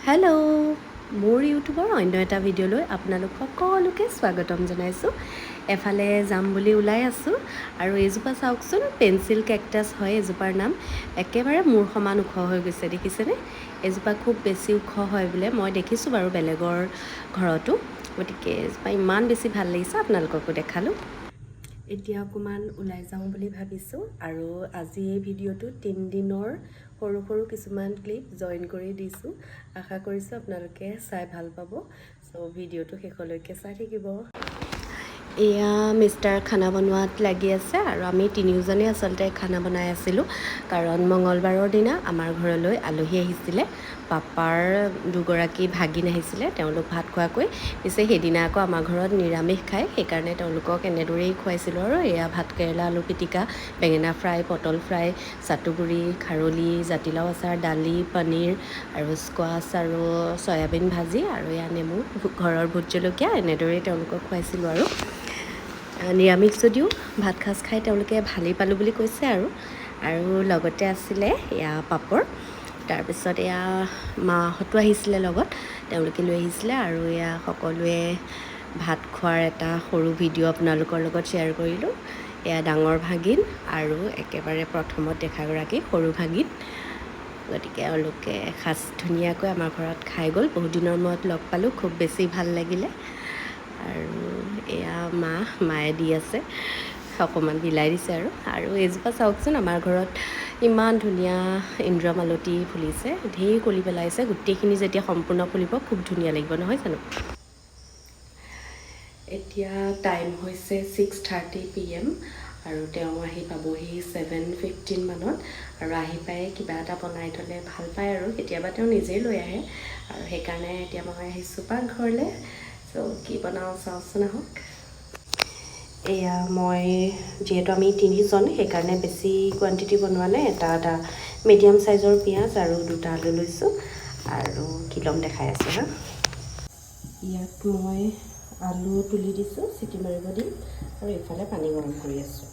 Hello' মোৰ ইউটিউবৰ অন্য এটা ভিডিঅ'লৈ আপোনালোক সকলোকে স্বাগতম জনাইছোঁ। এফালে যাম বুলি ওলাই আছোঁ আৰু এইজোপা চাওকচোন, পেঞ্চিল কেকটাছ হয় এজোপাৰ নাম। একেবাৰে মূৰ সমান ওখ হৈ গৈছে, দেখিছেনে? এজোপা খুব বেছি ওখ হয় বোলে, মই দেখিছোঁ বাৰু বেলেগৰ ঘৰতো। গতিকে এজোপা ইমান বেছি ভাল লাগিছে, আপোনালোককো দেখালোঁ। এতিয়া অকণমান ওলাই যাওঁ বুলি ভাবিছোঁ আৰু আজি এই ভিডিঅ'টোত 3 দিনৰ সৰু সৰু কিছুমান ক্লিপ জইন কৰি দিছোঁ। আশা কৰিছোঁ আপোনালোকে চাই ভাল পাব। চ' ভিডিঅ'টো শেষলৈকে চাই থাকিব। এয়া মিষ্টাৰ খানা বনোৱাত লাগি আছে আৰু আমি তিনিওজনেই আচলতে খানা বনাই আছিলোঁ, কাৰণ মঙলবাৰৰ দিনা আমাৰ ঘৰলৈ আলহী আহিছিলে। পাপাৰ দুগৰাকী ভাগিন আহিছিলে, তেওঁলোক ভাত খোৱাকৈ। পিছে সেইদিনা আকৌ আমাৰ ঘৰত নিৰামিষ খায়, সেইকাৰণে তেওঁলোকক এনেদৰেই খুৱাইছিলোঁ। আৰু এয়া ভাতকেৰেলা, আলু পিটিকা, বেঙেনা ফ্ৰাই, পটল ফ্ৰাই, চাটুগুৰি, খাৰলি, জাতিলাও আচাৰ, দালি, পনীৰ আৰু স্কোৱাছ আৰু চয়াবিন ভাজি আৰু এয়া নেমু, ঘৰৰ ভোট জলকীয়া, এনেদৰেই তেওঁলোকক খুৱাইছিলোঁ। আৰু নিৰামিষ যদিও ভাত সাজ খাই তেওঁলোকে ভালেই পালোঁ বুলি কৈছে। আৰু লগতে আছিলে এয়া পাপৰ। তাৰপিছত এয়া মাহঁতো আহিছিলে লগত, তেওঁলোকে লৈ আহিছিলে। আৰু এয়া সকলোৱে ভাত খোৱাৰ এটা সৰু ভিডিঅ' আপোনালোকৰ লগত শ্বেয়াৰ কৰিলোঁ। এয়া ডাঙৰ ভাগিন আৰু একেবাৰে প্ৰথমত দেখাগৰাকী সৰু ভাগিন। গতিকে এওঁলোকে এসাঁজ ধুনীয়াকৈ আমাৰ ঘৰত খাই গ'ল। বহুত দিনৰ মূৰত লগ পালোঁ, খুব বেছি ভাল লাগিলে। আৰু এয়া মায়ে দি আছে, অকণমান বিলাই দিছে। আৰু এইজোপা চাওকচোন, আমাৰ ঘৰত ইমান ধুনীয়া ইন্দ্ৰমালতী ফুলিছে, ঢেৰ কলি পেলাইছে। গোটেইখিনি যেতিয়া সম্পূৰ্ণ ফুলিব খুব ধুনীয়া লাগিব, নহয় জানো? এতিয়া টাইম হৈছে 6:30 PM আৰু তেওঁ আহি পাবহি 7:15 মানত। আৰু আহি পাই কিবা এটা বনাই থ'লে ভাল পায়, আৰু কেতিয়াবা তেওঁ নিজেই লৈ আহে। আৰু সেইকাৰণে এতিয়া মই আহিছোঁ পাকঘৰলৈ। চ' কি বনাওঁ চাওঁচোন, আহক। এয়া মই যিহেতু আমি তিনিজন, সেইকাৰণে বেছি কোৱান্টিটি বনোৱা নাই। এটা মিডিয়াম চাইজৰ পিঁয়াজ আৰু 2টা আলু লৈছোঁ। আৰু কি ল'ম দেখাই আছোঁ হা। ইয়াত মই আলু তুলি দিছোঁ, চিটি মাৰিব দিম। আৰু এইফালে পানী গৰম কৰি আছোঁ।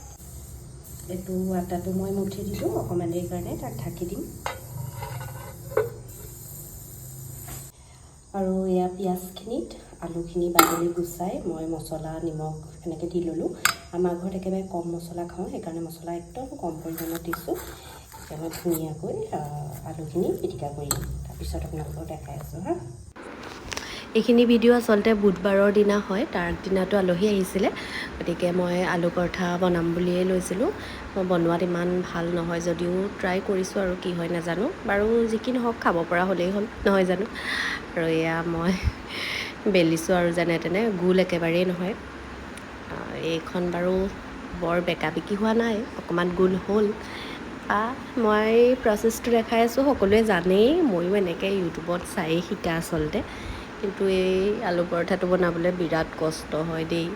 এইটো আটাটো মই মুঠি দিলোঁ অকণমান দেৰিৰ কাৰণে, তাক ঢাকি দিম। আৰু এয়া পিঁয়াজখিনিত আলুখিনি বাকলি গুচাই মই মছলা, নিমখ এনেকৈ দি ল'লোঁ। আমাৰ ঘৰত একেবাৰে কম মছলা খাওঁ, সেইকাৰণে মছলা একদম কম পৰিমাণত দিছোঁ। এতিয়া মই ধুনীয়াকৈ আলুখিনি পিটিকা কৰি দিম, তাৰপিছত আপোনালোকক দেখাই আছোঁ হা। এইখিনি ভিডিঅ' আচলতে বুধবাৰৰ দিনা হয়, তাৰ আগদিনাটো আলহী আহিছিলে। গতিকে মই আলু পৰঠা বনাম বুলিয়েই লৈছিলোঁ। মই বনোৱাত ইমান ভাল নহয় যদিও ট্ৰাই কৰিছোঁ, আৰু কি হয় নাজানো বাৰু। যি কি নহওক, খাব পৰা হ'লেই হ'ল, নহয় জানো? আৰু এয়া মই বেলিছোঁ আৰু যেনে তেনে, গোল একেবাৰেই নহয়। এইখন বাৰু বৰ বেকা বেকি হোৱা নাই, অকণমান গোল হ'ল। মই প্ৰচেছটো দেখাই আছোঁ, সকলোৱে জানেই। ময়ো এনেকৈ ইউটিউবত চায়েই শিকা আচলতে। কিন্তু এই আলু পৰঠাটো বনাবলৈ বিৰাট কষ্ট হয় দেই।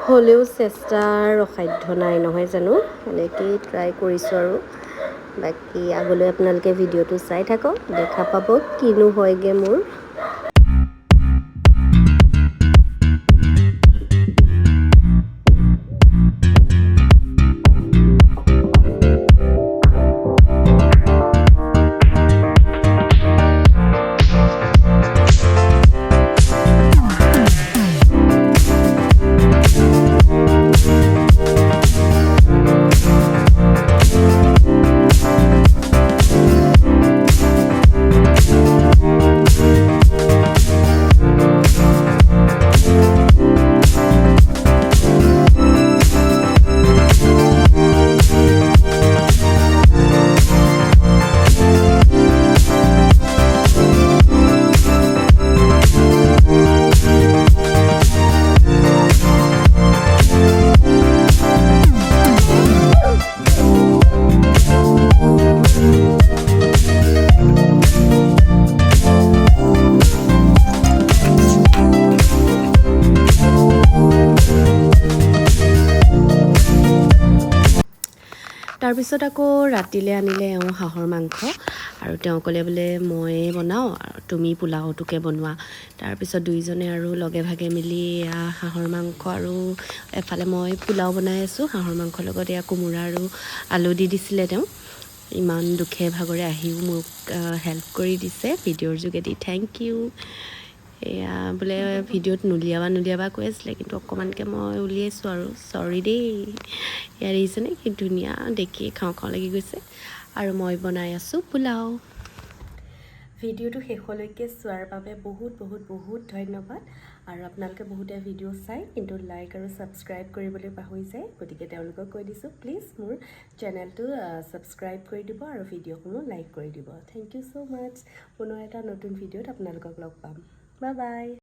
হ'লেও চেষ্টাৰ অসাধ্য নাই, নহয় জানো? এনেকেই ট্ৰাই কৰিছোঁ। আৰু বাকী আগলৈ আপোনালোকে ভিডিঅ'টো চাই থাকক, দেখা পাব কিনো হয়গৈ মোৰ। তাৰপিছত আকৌ ৰাতিলৈ আনিলে এওঁ হাঁহৰ মাংস, আৰু তেওঁ ক'লে বোলে ময়ে বনাওঁ আৰু তুমি পোলাওটোকে বনোৱা। তাৰপিছত দুইজনে আৰু লগে ভাগে মিলি হাঁহৰ মাংস, আৰু এফালে মই পোলাও বনাই আছোঁ। হাঁহৰ মাংসৰ লগত এয়া কোমোৰা আৰু আলু দি দিছিলে তেওঁ। ইমান দুখে ভাগৰে আহিও মোক হেল্প কৰি দিছে ভিডিঅ'ৰ যোগেদি। Thank you. এয়া বোলে ভিডিঅ'ত নুলিয়াবা কৈ আছিলে, কিন্তু অকণমানকৈ মই উলিয়াইছোঁ আৰু। চৰি দেই। ইয়াৰ দেখিছেনে কি ধুনীয়া, দেখি খাওঁ খাওঁ লাগি গৈছে। আৰু মই বনাই আছোঁ পোলাও। ভিডিঅ'টো শেষলৈকে চোৱাৰ বাবে বহুত বহুত বহুত ধন্যবাদ। আৰু আপোনালোকে বহুতে ভিডিঅ' চাই কিন্তু লাইক আৰু ছাবস্ক্ৰাইব কৰিবলৈ পাহৰি যায়, গতিকে তেওঁলোকক কৈ দিছোঁ প্লিজ মোৰ চেনেলটো ছাবস্ক্ৰাইব কৰি দিব আৰু ভিডিঅ'সমূহ লাইক কৰি দিব। থেংক ইউ ছ' মাছ। পুনৰ এটা নতুন ভিডিঅ'ত আপোনালোকক লগ পাম। Bye bye.